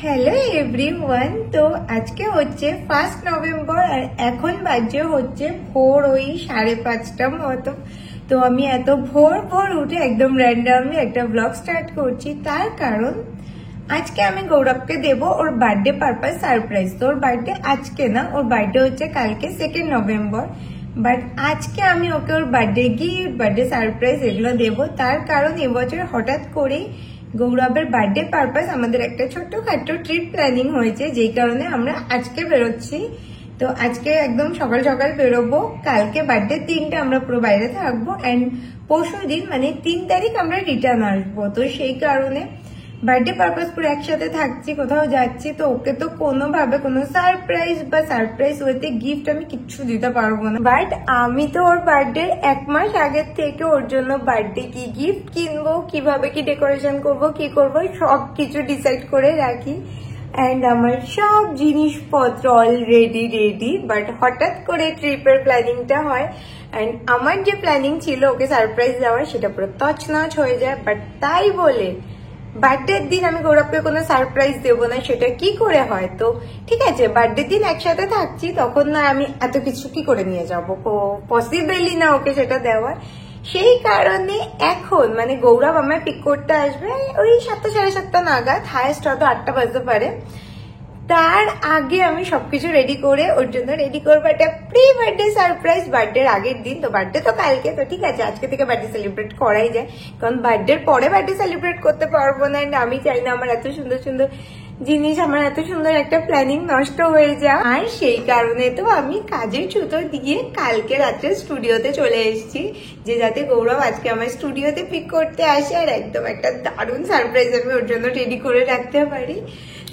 Hello everyone, তো আজকে হচ্ছে 1 নভেম্বর আর এখন বাজে হচ্ছে ভোর ওই 5:30 মতো। তো আমি এত ভোর ভোর উঠে একদম র্যান্ডামলি একটা ব্লগ স্টার্ট করছি, তার কারণ আজকে আমি গৌরবকে দেব ওর বার্থডে পারপাস সারপ্রাইজ। তো ওর বার্থডে আজকে না, ওর বার্থডে হচ্ছে কালকে 2 নভেম্বর। বাট আজকে আমি ওকে ওর বার্থডে গিফট, বার্থডে সারপ্রাইজ এগুলো দেবো, তার কারণ এবছর হঠাৎ করেই গৌরবের বার্থডে পারপাস আমাদের একটা ছোট্টখাট্ট ট্রিপ প্ল্যানিং হয়েছে, যেই কারণে আমরা আজকে বেরোচ্ছি। তো আজকে একদম সকাল সকাল বেরোবো, কালকে বার্থডে দিনটা আমরা পুরো বাইরে থাকবো অ্যান্ড পরশু দিন মানে 3 তারিখ আমরা রিটার্ন আসবো। তো সেই কারণে বার্থডে পারপাস পুরো একসাথে থাকছি, কোথাও যাচ্ছি। তো ওকে তো কোনোভাবে কোনো সারপ্রাইজ বা সারপ্রাইজ ওয়েতে গিফট আমি কিচ্ছু দিতে পারবো না। বাট আমি তো ওর বার্থডে 1 মাস আগের থেকে ওর জন্য বার্থডে কি গিফট কিনবো, কিভাবে কি ডেকোরেশন করবো, কি করবো সব কিছু ডিসাইড করে রাখি। অ্যান্ড আমার সব জিনিসপত্র অলরেডি রেডি, বাট হঠাৎ করে ট্রিপের প্ল্যানিংটা হয় অ্যান্ড আমার যে প্ল্যানিং ছিল ওকে সারপ্রাইজ দেওয়ার সেটা পুরো তছনছ হয়ে যায়। বাট তাই বলে বার্থডের দিন আমি গৌরবকে কোনো সারপ্রাইজ দেবো না, সেটা কি করে হয়? তো ঠিক আছে, বার্থডের দিন একসাথে থাকছি, তখন না আমি এত কিছু কি করে নিয়ে যাবো, পসিবলই না ওকে সেটা দেওয়ার। সেই কারণে এখন মানে গৌরব আমায় পিক করতে আসবে ওই 7টা সাড়ে 7টা নাগাদ, হায়েস্ট হয়তো 8টা বাজতে পারে। তার আগে আমি সবকিছু রেডি করে ওর জন্য রেডি করবো একটা প্রি বার্থডে সারপ্রাইজ বার্থডের আগের দিন। তো বার্থডে তো কালকে, তো ঠিক আছে আজকে থেকে বার্থডে সেলিব্রেট করাই যায়, কারণ বার্থডের পরে বার্থডে সেলিব্রেট করতে পারবো না। আমি চাই না আমার এত সুন্দর সুন্দর জিনিস, আমার এত সুন্দর একটা প্ল্যানিং নষ্ট হয়ে যায়। আর সেই কারণে তো আমি কাজের ছুতো দিয়ে কালকে রাত্রে স্টুডিওতে চলে এসেছি, যে যাতে গৌরব আজকে আমার স্টুডিওতে পিক করতে আসে আর একদম একটা দারুণ সারপ্রাইজ আমি ওর জন্য রেডি করে রাখতে পারি।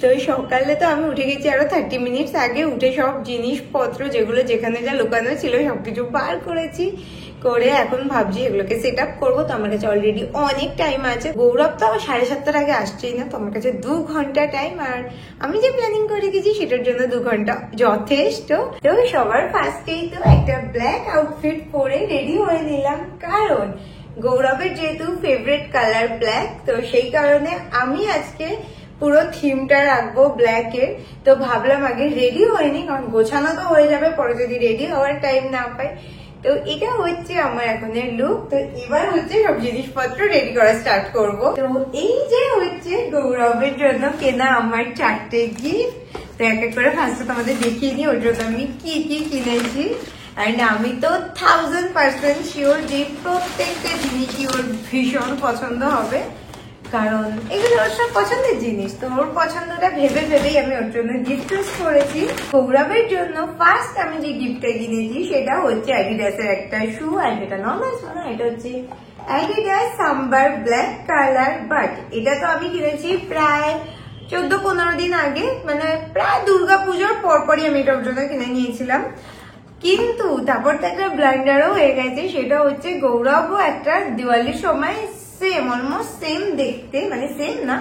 তো সকালে তো আমি উঠে গেছি আরো 30 মিনিটস আগে, উঠে সব জিনিসপত্র যেগুলো যেখানে যা লুকানো ছিল সবকিছু বার করেছি, করে এখন ভাবছি এগুলোকে সেট আপ করবো। তো আমার কাছে অলরেডি অনেক টাইম আছে, গৌরব তো আমার 7:30টার আগে আসছেই না, তো আমার কাছে 2 ঘন্টা টাইম, আর আমি যে প্ল্যানিং করে গেছি সেটার জন্য 2 ঘন্টা যথেষ্ট। তো সবার ফার্স্টেই তো একটা ব্ল্যাক আউটফিট পরে রেডি হয়ে নিলাম, কারণ গৌরবের যেহেতু ফেভারিট কালার ব্ল্যাক, তো সেই কারণে আমি আজকে পুরো থিমটা রাখবো ব্ল্যাক এর। তো ভাবলাম আগে রেডি হয়নি, কারণ গোছানো তো হয়ে যাবে পরে যদি রেডি হওয়ার টাইম না পাই। তো এটা হচ্ছে আমার এখনের লুক। তো এবার হচ্ছে সব জিনিসপত্র রেডি করা স্টার্ট করব। তো এই যে হচ্ছে গৌরবের জন্য কেনা আমার 4টে গিফট। তো এক এক করে ফার্স্টে তোমাদের দেখিয়ে নিই ওর জন্য আমি কি কি কিনেছি। অ্যান্ড আমি তো 1000% শিওর যে প্রত্যেকটা জিনিসই ওর ভীষণ পছন্দ হবে, কারণ এগুলো ওর সব পছন্দের জিনিস। তো ওর পছন্দটা ভেবে ভেবেই আমি ওর জন্য গিফট চুজ করেছি। গৌরবের জন্য ফার্স্ট আমি যে গিফটটা কিনেছি সেটা হচ্ছে অ্যাডিডাসের একটা শু, আর এটা নর্মাল শু না, এটা হচ্ছে Adidas sambar black colour. But এটা তো আমি কিনেছি প্রায় 14-15 দিন আগে, মানে প্রায় দুর্গাপুজোর পরপরই আমি এটা ওর জন্য কিনে নিয়েছিলাম। কিন্তু তারপর তো একটা ব্লান্ডারও হয়ে গেছে, সেটা হচ্ছে গৌরবও একটা দিওয়ালির সময় সেম, অলমোস্ট সেম দেখতে, মানে সেম না,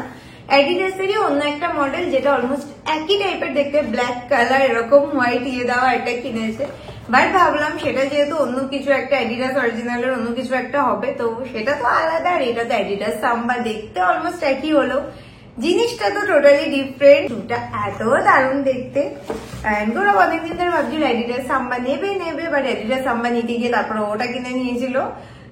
অ্যাডিডাসেরই অন্য একটা মডেল যেটা অলমোস্ট একই টাইপের দেখতে, ব্ল্যাক কালার এরকম হোয়াইট ইয়ে দেওয়া একটা কিনেছে। বাট ভাবলাম সেটা যেহেতু অন্য কিছু একটা অ্যাডিডাস অরিজিনালের অন্য কিছু একটা হবে, তো সেটা তো আলাদা, আর এটা তো অ্যাডিডাস সাম্বা, দেখতে অলমোস্ট একই হলো, জিনিসটা তো টোটালি ডিফারেন্ট। ওটা এত দারুণ দেখতে। গৌরব অনেকদিন ধরে ভাবছিল অ্যাডিডাস সাম্বা নেবে নেবে, বাট অ্যাডিডাস সাম্বা নিতে গিয়ে তারপর ওটা কিনে নিয়েছিল।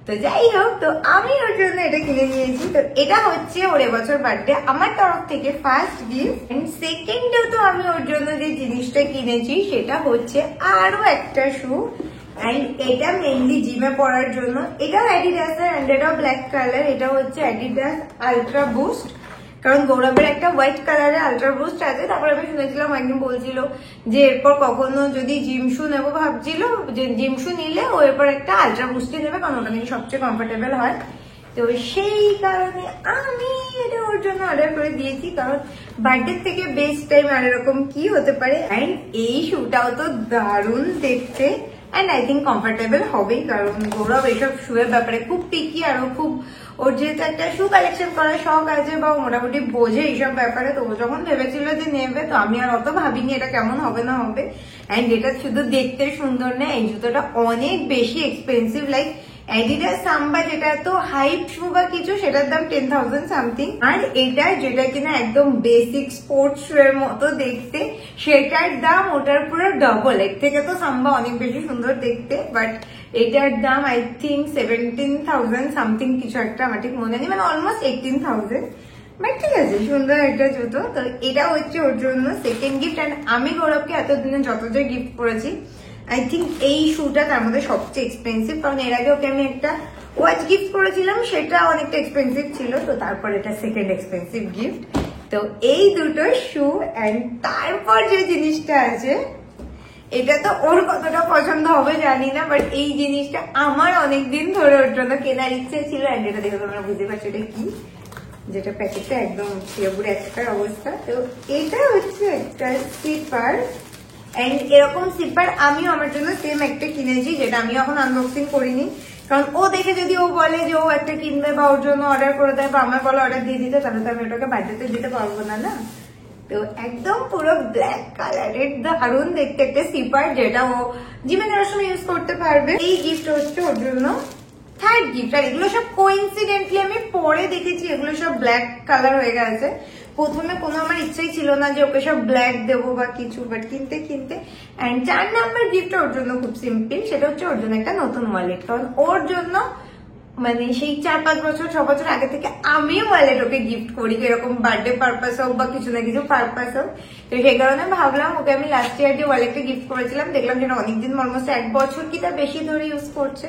তো যাই হোক, তো আমি ওর জন্য এটা কিনে নিয়েছি। তো এটা হচ্ছে ওর এবছর বার্থডে আমার তরফ থেকে ফার্স্ট গিফট। এন্ড সেকেন্ডেও তো আমি ওর জন্য যে জিনিসটা কিনেছি সেটা হচ্ছে আরো একটা শু, এন্ড এটা মেনলি জিমে পরার জন্য। এটাও অ্যাডিডাসের এন্ড এটাও ব্ল্যাক কালার। এটা হচ্ছে অ্যাডিডাস আলট্রা বুস্ট, কারণ গৌরবের একটা হোয়াইট কালারের আলট্রা বুস্ট আছে। তারপর আমি শুনেছিলাম একদিন বলছিল যে এরপর কখনো যদি জিম শু নেবো, ভাবছিল যে জিম শু নিলে ও এরপর একটা আলট্রা বুস্টই নেবে, কারণ ওটা নাকি সবচেয়ে কমফোর্টেবল হয়। তো সেই কারণে আমি এটা ওর জন্য অর্ডার করে দিয়েছি, কারণ বার্থডে থেকে বেস্ট টাইম আর এরকম কি হতে পারে। অ্যান্ড এই শুটাও তো দারুণ দেখতে, অ্যান্ড আই থিঙ্ক কমফোর্টেবল হবেই, কারণ গৌরব এইসব শুয়ের ব্যাপারে খুব পিকি, আর খুব ওর যেহেতু একটা শু কালেকশন করার শখ আছে বা মোটামুটি বোঝে এইসব ব্যাপারে। তো ও যখন ভেবেছিল যে নেবে, তো আমি আর অত ভাবিনি এটা কেমন হবে না হবে। অ্যান্ড এটা শুধু দেখতে সুন্দর না, এই জুতোটা অনেক বেশি এক্সপেন্সিভ, লাইক অ্যাডিডাস সাম্বা যেটা তো হাইপ শু বা কিছু, সেটার দাম 10,000 সামথিং। আর এটা যেটা কিনা একদম বেসিক স্পোর্টস শু এর মতো দেখতে, সেটার দাম ওটার পুরো ডবল। এর থেকে তো সাম্বা অনেক বেশি সুন্দর দেখতে, বাট এটার দাম আই থিঙ্ক 17,000 সামথিং কিছু একটা, আমার ঠিক মনে নেই, মানে অলমোস্ট 18,000। বাট ঠিক আছে, সুন্দর একটা জুতো। তো এটা হচ্ছে ওর জন্য সেকেন্ড গিফট। অ্যান্ড আমি গৌরবকে এতদিনে যত যে গিফট করেছি, আই থিঙ্ক এই শুটা তার মধ্যে সবচেয়ে এক্সপেন্সিভ, কারণ এর আগে ওকে আমি একটা ওয়াচ গিফট করেছিলাম, সেটা অনেকটা এক্সপেন্সিভ ছিল। তো তারপর এটা সেকেন্ড এক্সপেন্সিভ গিফট। তো এই দুটো শু অ্যান্ড তারপর যে জিনিসটা আছে, এটা তো ওর কতটা পছন্দ হবে জানি না, বাট এই জিনিসটা আমার অনেকদিন ধরে ওর জন্য কেনার ইচ্ছে ছিল। অ্যান্ড এটা দেখে তোমরা বুঝতে পারছো এটা কি, যেটা প্যাকেটটা একদম পুরো একটার অবস্থা। তো এটা হচ্ছে একটা স্লিপার, এন্ড এরকম স্লিপার আমিও আমার জন্য সেম একটা কিনেছি, যেটা আমি এখন আনবক্সিং করিনি, কারণ ও দেখে যদি ও বলে যে ও একটা কিনবে বা ওর জন্য অর্ডার করে দেয় বা আমার বলে অর্ডার দিয়ে দিতে, তাহলে তো আমি ওটাকে বাড়িতে দিতে পারবো না। না, তো একদম পুরো ব্ল্যাক কালারের দারুণ দেখতে একটা স্লিপার, যেটা ও জিমে যাওয়ার সময় ইউজ করতে পারবে। এই গিফট হচ্ছে ওর জন্য থার্ড গিফট। আর এগুলো সব কোইন্সিডেন্টলি আমি পরে দেখেছি, এগুলো সব ব্ল্যাক কালার হয়ে গেছে। প্রথমে কোনো আমার ইচ্ছাই ছিল না যে ওকে সব ব্ল্যাক দেবো বা কিছু, বাট কিনতে কিনতে। অ্যান্ড 4 নাম্বার গিফট ওর জন্য খুব সিম্পল, সেটা হচ্ছে ওর জন্য একটা নতুন ওয়ালেট। কারণ ওর জন্য মানে সেই 4-5 বছর 6 বছর আগে থেকে আমিও ওয়ালেট ওকে গিফট করি, এরকম বার্থডে পারপাস হোক বা কিছু না কিছু পারপাস হোক। তো সেই কারণে ভাবলাম ওকে আমি লাস্ট ইয়ার যে ওয়ালেটটা গিফট করেছিলাম, দেখলাম যেটা অনেকদিন অলমোস্ট 1 বছর কি তার বেশি ধরে ইউজ করছে।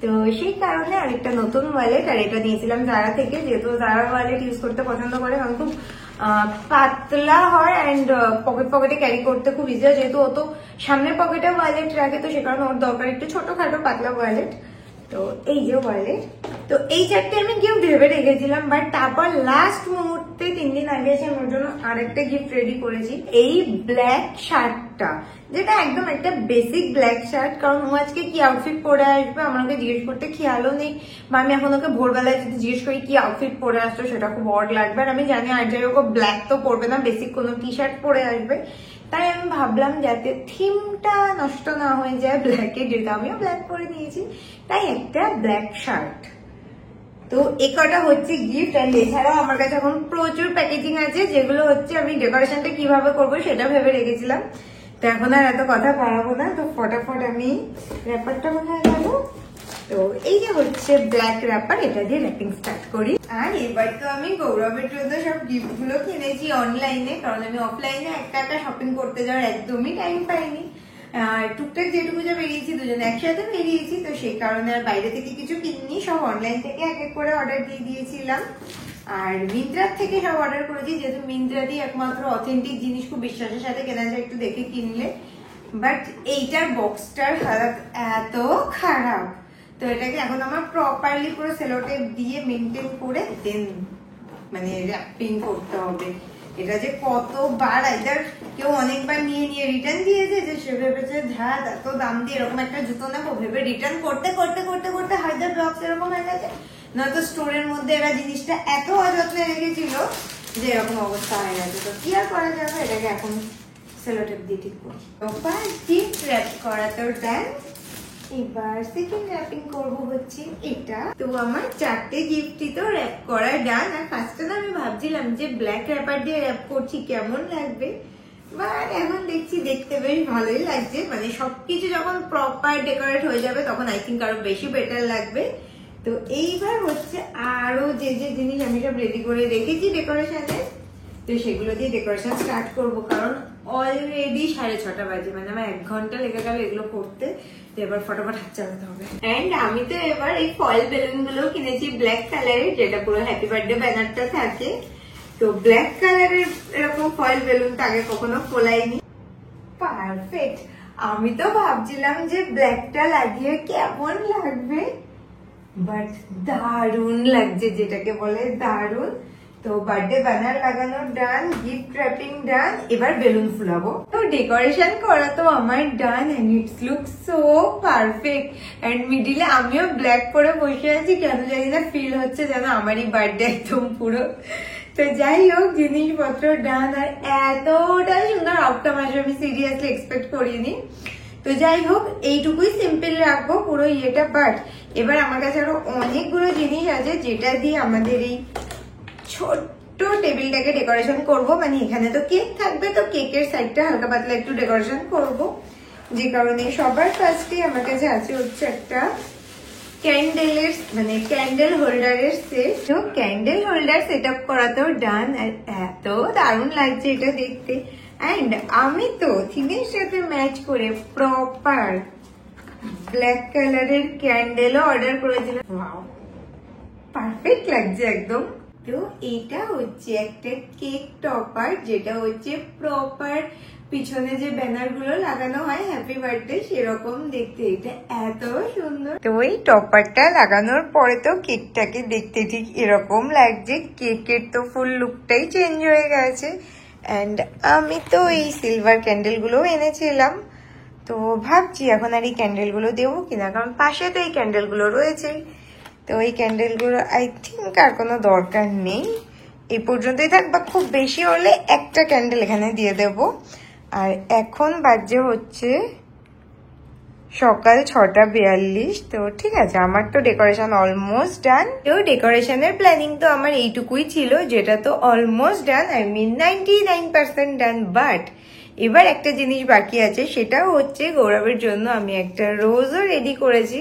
তো সেই কারণে আরেকটা নতুন ওয়ালেট, আর এটা নিয়েছিলাম জারা থেকে, যেহেতু জারা ওয়ালেট ইউজ করতে পছন্দ করে, কারণ খুব পাতলা হয় অ্যান্ড পকেটে ক্যারি করতে খুব ইজি হয়। যেহেতু ও তো সামনের পকেটে ওয়ালেট রাখে, তো সে কারণে ওর দরকার একটু ছোটখাটো পাতলা ওয়ালেট। তো এই যে ওয়ালেট, তো এই 4টে আমি গিফট ভেবে রেখেছিলাম, বাট তারপর লাস্ট মুহূর্তে 3 দিন আগে এসে আমার জন্য আরেকটা গিফট রেডি করেছি। এই ব্ল্যাক শার্টটা, যেটা একদম একটা বেসিক ব্ল্যাক শার্ট, কারণ ও আজকে কি আউটফিট পরে আসবে আমার ওকে জিজ্ঞেস করতে খেয়ালও নেই, বা আমি এখন ওকে ভোরবেলায় যদি জিজ্ঞেস করি কি আউটফিট পরে আসতো, সেটা খুব অড লাগবে। আর আমি জানি আর যাই হোক ব্ল্যাক তো পরবে না, বেসিক কোনো টি শার্ট পরে আসবে। তাই আমি ভাবলাম যাতে থিমটা নষ্ট না হয়ে যায় ব্ল্যাকে, যেটা আমিও ব্ল্যাক পরে নিয়েছি, তাই একটা ব্ল্যাক শার্ট। তো এই কটা হচ্ছে গিফট। অ্যান্ড এছাড়াও আমার কাছে এখন প্রচুর প্যাকেজিং আছে, যেগুলো হচ্ছে আমি ডেকোরেশনটা কিভাবে করবো সেটা ভেবে রেখেছিলাম। তো এখন আর এত কথা বাড়াবো না, তো ফটাফট আমি র্যাপারটা কোথায় গেল। তো এই যে হচ্ছে ব্ল্যাক র্যাপার, এটা দিয়ে র্যাপিং স্টার্ট করি। আর এবার তো আমি গৌরবের জন্য সব গিফট গুলো কিনেছি অনলাইনে, কারণ আমি অফলাইনে একটা শপিং করতে যাওয়ার একদমই টাইম পাইনি। আর টুকটাক যেটুকু যা বেরিয়েছি দুজনে একসাথে বেরিয়েছি, তো সেই কারণে আর বাইরে থেকে কিছু কিনিনি, সব অনলাইন থেকে এক এক করে অর্ডার দিয়ে দিয়েছিলাম। আর মিন্ত্রার থেকে সব অর্ডার করেছি, যেহেতু মিন্ত্রাতেই একমাত্র অথেন্টিক জিনিস খুব বিশ্বাসের সাথে কেনা যায় একটু দেখে কিনলে। বাট এইটার বক্সটার হালাত এত খারাপ, তো এটাকে এখন আমার প্রপারলি পুরো সেলোটেপ দিয়ে মেনটেন করে দেন মানে র্যাপিং করতে হবে। এটা যে কতবার আইদার কেউ অনেকবার নিয়ে রিটার্ন দিয়েছে, যে সে ভেবেছে ধ্যাত এত দাম দিয়ে এরকম একটা জুতো নেবো, ভেবে রিটার্ন করতে করতে করতে করতে হয়তো ব্লগস এরকম হয়ে গেছে, নয়তো স্টোরের মধ্যে এরা জিনিসটা এত অযত্নে রেখেছিল যে এরকম অবস্থা হয়ে গেছে। তো কি আর করা যাবে, এটাকে এখন সেলোটেপ দিয়ে ঠিক করি। তো ফার্স্ট গিফট র্যাপ করা তো ডান, এবার সেকেন্ড র্যাপিং করবো হচ্ছে এটা। তো আমার 4টে গিফটই তো র্যাপ করা ডান। আর ফার্স্টে না আমি ভাবছিলাম যে ব্ল্যাক র্যাপার দিয়ে র্যাপ করছি কেমন লাগবে, বাট এখন দেখছি দেখতে বেশ ভালোই লাগছে। মানে সবকিছু যখন প্রপার ডেকোরেট হয়ে যাবে তখন আই থিঙ্ক আরো বেশি বেটার লাগবে। তো এইবার হচ্ছে আরো যে যে জিনিস আমি সব রেডি করে রেখেছি ডেকোরেশনে, তো সেগুলো দিয়ে ডেকোরেশন স্টার্ট করবো, কারণ অলরেডি 6:30 বাজে, মানে আমার 1 ঘন্টা লেগে গেল এগুলো করতে। তো এবার ফটাফট হাত চালাতে হবে। এন্ড আমি তো এবার এই ফয়েল বেলুন গুলো কিনেছি ব্ল্যাক কালারের, যেটা পুরো হ্যাপি বার্থডে ব্যানারটা থাকে। তো ব্ল্যাক কালারের এরকম ফয়েল বেলুন তো আগে কখনো ফোলাইনি। পারফেক্ট। আমি তো ভাবছিলাম যে ব্ল্যাকটা লাগিয়ে কেমন লাগবে, বাট দারুণ লাগছে, যেটাকে বলে দারুণ। তো বার্থডে ব্যানার লাগানো ডান, গিফট র্যাপিং ডান, এবার বেলুন ফুলাবো। তো ডেকোরেশন করা তো আমার done, and it's look so perfect. And মিডিলে আমিও ব্ল্যাক পরে বসে আছি, কেন জানি না ফিল হচ্ছে যেন আমারই বার্থডে একদম পুরো। তো যাই হোক জিনিসপত্র ডান, আর এতটা সুন্দর আউটকাম আসবে আমি সিরিয়াসলি এক্সপেক্ট করিনি। তো যাই হোক এইটুকুই সিম্পল রাখবো পুরো ইয়েটা। বাট এবার আমার কাছে আরো অনেকগুলো জিনিস আছে যেটা দিয়ে আমাদের এই ছোট্ট টেবিলটাকে ডেকোরেশন করব। মানে এখানে তো কেক থাকবে, তো কেকের সাইডটা হালকা পাতলা একটু ডেকোরেশন করব, যে কারণে সবার ফার্স্টে আমার কাছে আছে হচ্ছে একটা ক্যান্ডেলের মানে ক্যান্ডেল হোল্ডারের সেট। তো ক্যান্ডেল হোল্ডার সেট আপ করা তো ডান, আর এত দারুণ লাগছে এটা দেখতে। অ্যান্ড আমি তো থিমের সাথে ম্যাচ করে প্রপার ব্ল্যাক কালারের ক্যান্ডেলও অর্ডার করেছিলাম। ওয়াও, পারফেক্ট লাগছে একদম। তো এটা হচ্ছে একটা কেক টপার, যেটা হচ্ছে প্রপার পিছনে যে ব্যানার গুলো লাগানো হয় হ্যাপি বার্থডে সেরকম দেখতে। এটা এত সুন্দর। তো এই টপারটা লাগানোর পরে তো কেকটাকে দেখতে ঠিক এরকম লাগছে। কেকের তো ফুল লুকটাই চেঞ্জ হয়ে গেছে। অ্যান্ড আমি তো এই সিলভার ক্যান্ডেল গুলো এনেছিলাম, তো ভাবছি এখন আর এই ক্যান্ডেল গুলো দেবো কিনা, কারণ পাশে তো এই ক্যান্ডেল গুলো রয়েছেই। তো এই ক্যান্ডেল গুলো আই থিঙ্ক আর কোনো দরকার নেই, এই পর্যন্তই থাক, বা খুব বেশি হলে একটা ক্যান্ডেল এখানে দিয়ে দেব। আর এখন বাজে হচ্ছে সকাল 6:42। তো ঠিক আছে, আমার তো ডেকোরেশন অলমোস্ট ডান। তো ডেকোরেশনের প্ল্যানিং তো আমার এইটুকুই ছিল, যেটা তো almost done, I mean 99% done. But এবার একটা জিনিস বাকি আছে, সেটা হচ্ছে গৌরবের জন্য আমি একটা রোজও রেডি করেছি।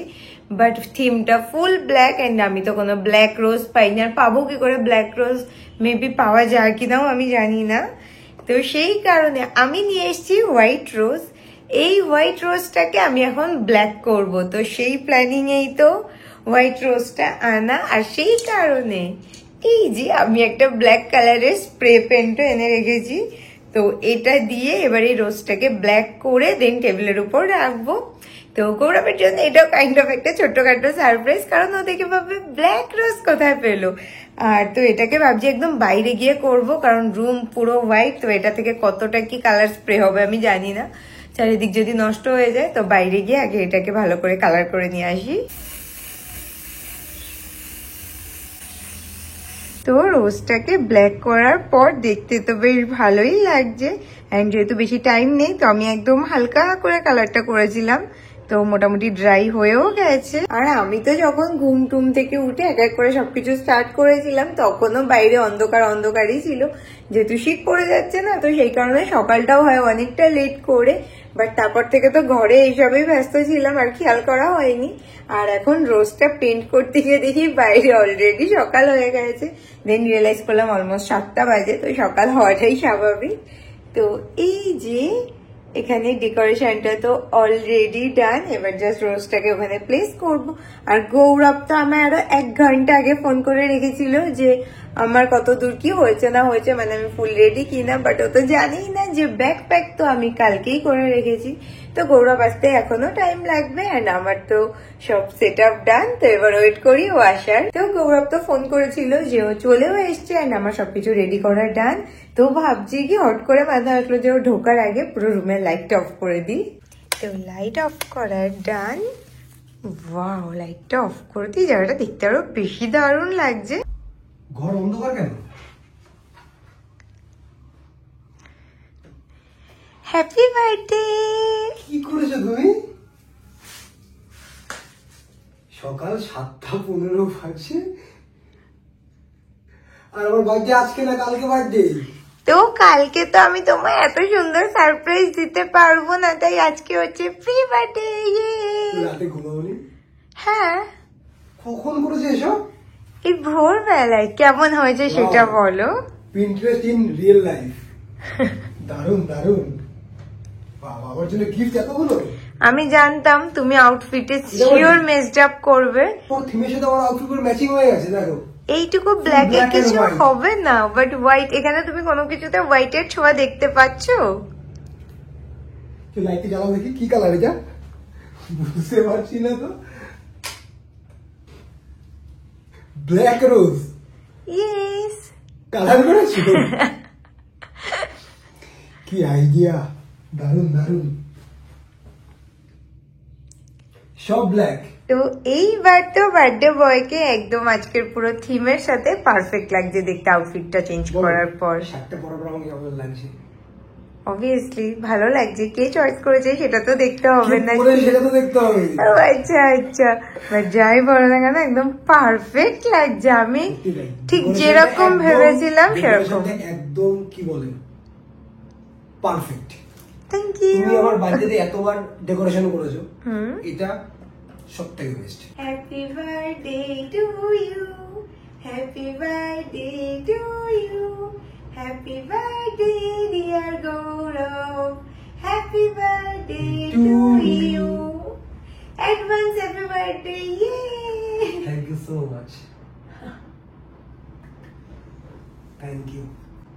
বাট থিমটা ফুল ব্ল্যাক, অ্যান্ড আমি তো কোনো ব্ল্যাক রোজ পাইনি, আর পাবো কি করে ব্ল্যাক রোজ, মেবি পাওয়া যায় কিনাও আমি জানি না। তো সেই কারণে আমি নিয়ে এসেছি হোয়াইট রোজ। এই হোয়াইট রোজটাকে আমি এখন ব্ল্যাক করব, তো সেই প্ল্যানিং এই তো হোয়াইট রোজটা আনা। আর সেই কারণে এই যে আমি একটা ব্ল্যাক কালারের স্প্রে পেন্টও এনে রেখেছি। তো এটা দিয়ে এবার এই রোজটাকে ব্ল্যাক করে দেন টেবিলের উপর রাখবো। তো গৌরবের জন্য এটাও কাইন্ড অফ একটা ছোট্টখাটো সারপ্রাইজ, কারণ ও দেখে ভাববে ব্ল্যাক রোজ কোথায় পেলো। আর তো এটাকে ভাবছি একদম বাইরে গিয়ে করব, কারণ রুম পুরো হোয়াইট, তো এটা থেকে কতটা কি কালার স্প্রে হবে আমি জানি না। চারিদিক যদি নষ্ট হয়ে যায়, তো বাইরে গিয়ে আগে এটাকে ভালো করে কালার করে নিয়ে আসি। তো রোজটাকে ব্ল্যাক করার পর দেখতে তো বেশ ভালোই লাগছে। অ্যান্ড যেহেতু বেশি টাইম নেই, তো আমি একদম হালকা করে কালারটা করেছিলাম, তো মোটামুটি ড্রাই হয়েও গেছে। আর আমি তো যখন ঘুম টুম থেকে উঠে এক এক করে সবকিছু স্টার্ট করেছিলাম, তখনও বাইরে অন্ধকার অন্ধকারই ছিল। যেহেতু শীত পড়ে যাচ্ছে না, তো সেই কারণে সকালটাও হয় অনেকটা লেট করে। বাট তারপর থেকে তো ঘরে এইসবেই ব্যস্ত ছিলাম, আর খেয়াল করা হয়নি। আর এখন রোজটা পেন্ট করতে গিয়ে দেখি বাইরে অলরেডি সকাল হয়ে গেছে। দেন রিয়েলাইজ করলাম অলমোস্ট 7টা বাজে, তো সকাল হওয়াটাই স্বাভাবিক। তো এই যে এখানে ডেকোরেশনটা তো অলরেডি ডান, এবার জাস্ট রোজটাকে ওখানে প্লেস করব। আর গৌরব তো আমার আরো 1 ঘন্টা আগে ফোন করে রেখেছিল যে আমার কত দূর কি হয়েছে না হয়েছে, মানে আমি ফুল রেডি কিনা। বাট ও তো জানেই না যে ব্যাকপ্যাক তো আমি কালকেই করে রেখেছি। তো গৌরব আসতে এখনো টাইম লাগবে, অ্যান্ড আমার তো সব সেট আপ ডান। তো এবার ওয়েট করি ও আসার। তো গৌরব তো ফোন করেছিল যে ও চলেও এসছে, অ্যান্ড আমার সবকিছু রেডি করা ডান। তো ভাবছি কি হট করে মাথা আসলো যে ও ঢোকার আগে পুরো রুমের লাইটটা অফ করে দিই। তো লাইট অফ করার ডান। ওয়াও, লাইটটা অফ করে দিই, জায়গাটা দেখতে আরো বেশি দারুণ লাগছে। ঘর অন্ধকার কেন? Happy birthday. কি করেছো তুমি? সকাল 7:15 বাজছে, আর আমার বার্থডে আজকে না কালকে বার্থডে। তো কালকে তো আমি তোমায় এত সুন্দর সারপ্রাইজ দিতে পারবো না, তাই আজকে হচ্ছে প্রি বার্থডে। রাতে ঘুমাওনি? হ্যাঁ। কখন করেছো এসব? এই ভোরবেলায়। কেমন হয়েছে সেটা বলো। Pinterest in real life. দারুণ দারুণ। বাবা, আমার জন্য গিফট এতগুলো? আমি জানতাম তুমি আউটফিটে শিওর মেসড আপ করবে। তোর থিমের সাথে আমার আউটফিট পুরো ম্যাচিং হয়ে গেছে, দেখো। এইটুকু ব্ল্যাক এ কিছু হবে না, বাট হোয়াইট, এখানে তুমি কোনো কিছুতে হোয়াইটের ছোঁয়া দেখতে পাচ্ছো? লাইটে জ্বালাও দেখি, কি কালার এটা বুঝতে পারছি না তো। ব্ল্যাক রোজ। ইয়েস। কালার করেছো? কি আইডিয়া, দারুণ দারুণ। সব ব্ল্যাক। তো এইবার তো বার্থডে বয়কে একদম আজকের পুরো থিমের সাথে পারফেক্ট লাগছে দেখতে আউটফিটটা চেঞ্জ করার পর। শার্টটা বরাবর আমাকে কেমন লাগছে? অবভিয়াসলি ভালো লাগছে, কে চয়েস করেছে সেটা তো দেখতে হবে না, সেটা তো দেখতে হবে। আচ্ছা আচ্ছা, বাট যাই বলো না কেন একদম পারফেক্ট লাগছে। আমি ঠিক যেরকম ভেবেছিলাম সেরকম, একদম কি বলে পারফেক্ট। Thank you. তুমি আমার বার্থডেতে এতবার ডেকোরেশন করেছো, এটা সবথেকে best. Happy birthday to you, happy birthday to you, happy birthday dear Gaurav, happy birthday to you, advance happy birthday. Yay, thank you so much, thank you,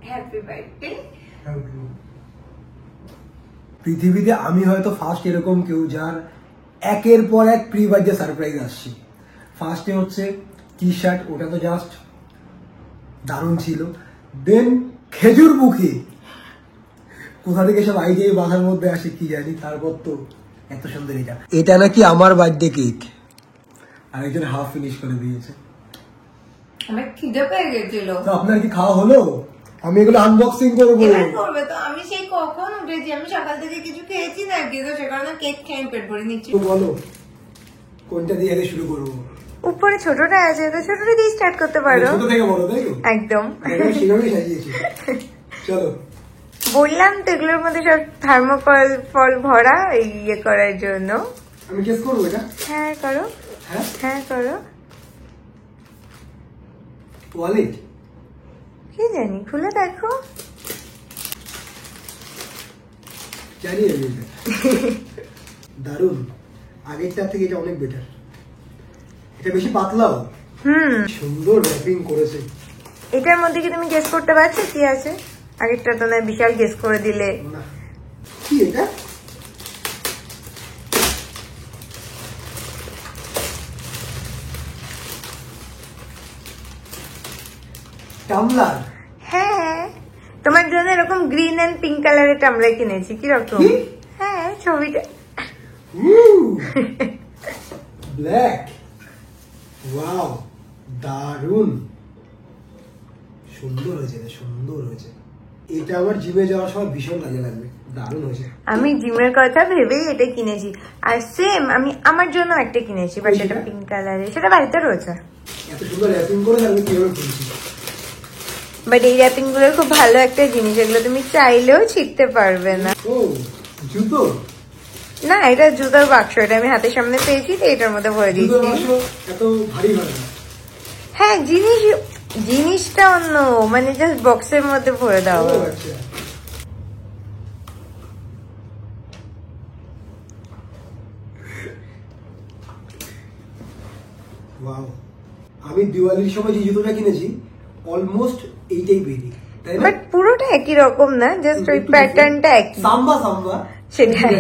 happy birthday. Thank you. পৃথিবীতে আমি হয়তো first এরকম কেউ যার একের পর এক pre birthday surprise আসছে। ফার্স্টে হচ্ছে টি শার্ট, ওটা তো জাস্ট দারুণ ছিল। দেন খেজুর মুখী, কোথা থেকে সব আইডিয়া বাসার মধ্যে আসে কি জানি। তারপর তো এত সুন্দর এটা নাকি আমার বার্থডে কেক, আরেকজন হাফ ফিনিশ করে দিয়েছে। আমার খিদে পেয়ে গেছিল। তো আপনার কি খাওয়া হলো? আমি এগুলো আনবক্সিং করবো। এবার করবে তো? আমি সেই কখন উঠেছি, আমি সকাল থেকে কিছু খেয়েছি না, কিন্তু সে কারণে কেক খেয়ে পেট ভরে নিচ্ছি। তো বলো কোনটা দিয়ে আগে শুরু করবো? উপরে ছোটটা আছে, তো ছোটটা দিয়ে স্টার্ট করতে পারো। ছোট থেকে বড়, তাই তো? একদম সেভাবেই সাজিয়েছি। চলো, বললাম তো এগুলোর মধ্যে সব থার্মোকল ফল ভরা, এই ইয়ে করার জন্য। আমি গেস করবো এটা? হ্যাঁ করো, হ্যাঁ হ্যাঁ করো। ওয়ালেট? কি জানি, খুলে দেখো। জানি আমি এটা। দারুণ, আগেরটার থেকে এটা অনেক বেটার। এটা বেশি পাতলাও, সুন্দর র্যাপিং করেছে। এটার মধ্যে কি তুমি গেস করতে পারছো কি আছে? আগেরটা তো না বিশাল গেস করে দিলে। না, কি এটা? টামলার? হ্যাঁ, তোমার জন্য এরকম গ্রিন এন্ড পিঙ্ক কালারের টামলার কিনেছি। কিরকম? হ্যাঁ, ছবিটা ব্ল্যাক। ওয়াও, দারুণ সুন্দর হয়েছে, সুন্দর হয়েছে। এটা আমার জিমে যাওয়ার সময় ভীষণ কাজে লাগবে, দারুণ হয়েছে। আমি জিমের কথা ভেবেই এটা কিনেছি। আর সেম আমি আমার জন্য একটা কিনেছি, বাট সেটা পিঙ্ক কালারের, সেটা বাড়িতে রয়েছে। এত সুন্দর র্যাপিং করে আমি কিভাবে খুলছি? বাট এই র্যাপিং গুলো খুব ভালো একটা জিনিস, এগুলো তুমি চাইলেও ছিঁড়তে পারবে না। ও, জুতো? না, এটা জুতোর বাক্স, এটা আমি হাতের সামনে পেয়েছি তো এটার মধ্যে ভরে জুতোর দিয়েছি। বাক্স এত ভারী ভারী? হ্যাঁ, জিনিসটা অন্য, মানে জাস্ট বক্সের মধ্যে ভরে দাও। ও আচ্ছা। ওয়াও, আমি দিওয়ালির সময় যে জুতোটা কিনেছি অলমোস্ট এইটাই বেরি, তাই না? বাট পুরোটা একই রকম না, জাস্ট ওই প্যাটার্নটা একই। সাম্বা সাম্বা সেটাই,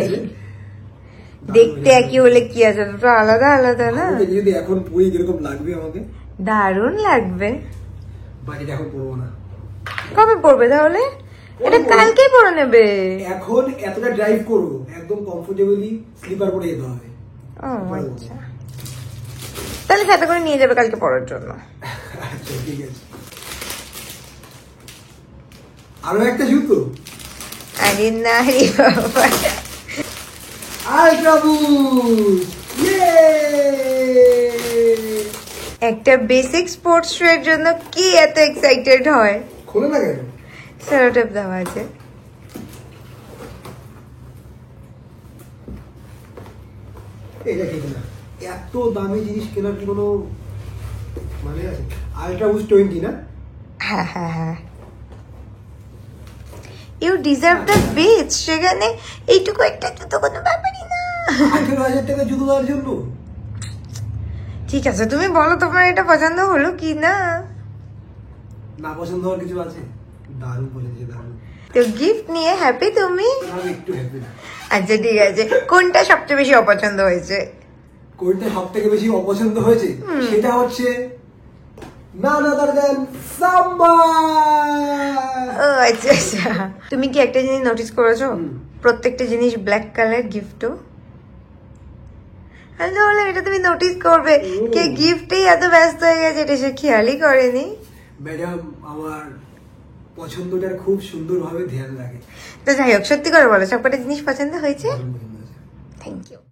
দেখতে একই হলে কি আছে, দুটো আলাদা আলাদা না। যদি এখন পরে কিরকম লাগবে আমাকে? দারুণ লাগবে। বাট এটা এখন পরবো না। কবে পরবে তাহলে? এটা কালকেই পরে নেবে। এখন এতটা ড্রাইভ করবো, একদম কমফোর্টেবলি স্লিপার পরে যেতে হবে। ও আচ্ছা, তাহলে সাথে করে নিয়ে যাবে কালকে পরার জন্য। আচ্ছা ঠিক আছে। আরো একটা জুতো? আরে না রে বাবা, আল্ট্রা বুস্ট। একটা বেসিক স্পোর্টস শু এর জন্য কি এত এক্সাইটেড হয়? খোলে না কেন? সেলোটেপ দেওয়া আছে। এটা ঠিক না, এত দামি জিনিস কেনার কি কোনো মানে আছে? আল্ট্রা বুস্ট 20 না? হ্যাঁ হ্যাঁ হ্যাঁ, ইউ ডিজার্ভ দ্য বেস্ট। সেখানে এইটুকু একটা জুতো কোনো ব্যাপারই না। 18,000 টাকা জুতো দেওয়ার জন্য? ঠিক আছে, তুমি বলো তোমার এটা পছন্দ হলো কি না। না পছন্দ হওয়ার কিছু আছে? দারুণ বলেছে, দারুণ। তো গিফট নিয়ে হ্যাপি তুমি? আমি একটু হ্যাপি না। আচ্ছা ঠিক আছে, কোনটা সবচেয়ে বেশি অপছন্দ হয়েছে? কোনটা সব থেকে বেশি অপছন্দ হয়েছে সেটা হচ্ছে none other than সাম্বা। ও আচ্ছা আচ্ছা, তুমি কি একটা জিনিস নোটিস করেছো? প্রত্যেকটা জিনিস ব্ল্যাক কালার গিফটও। তাহলে এটা তুমি নোটিস করবে, কে গিফটেই এত ব্যস্ত হয়ে গেছে এটা সে খেয়ালই করেনি। ম্যাডাম, আমার পছন্দটার খুব সুন্দরভাবে ধ্যান রাখে। তো যাই হোক, সত্যি করে বলো সবকটা জিনিস পছন্দ হয়েছে? দারুণ পছন্দ হয়েছে। Thank you.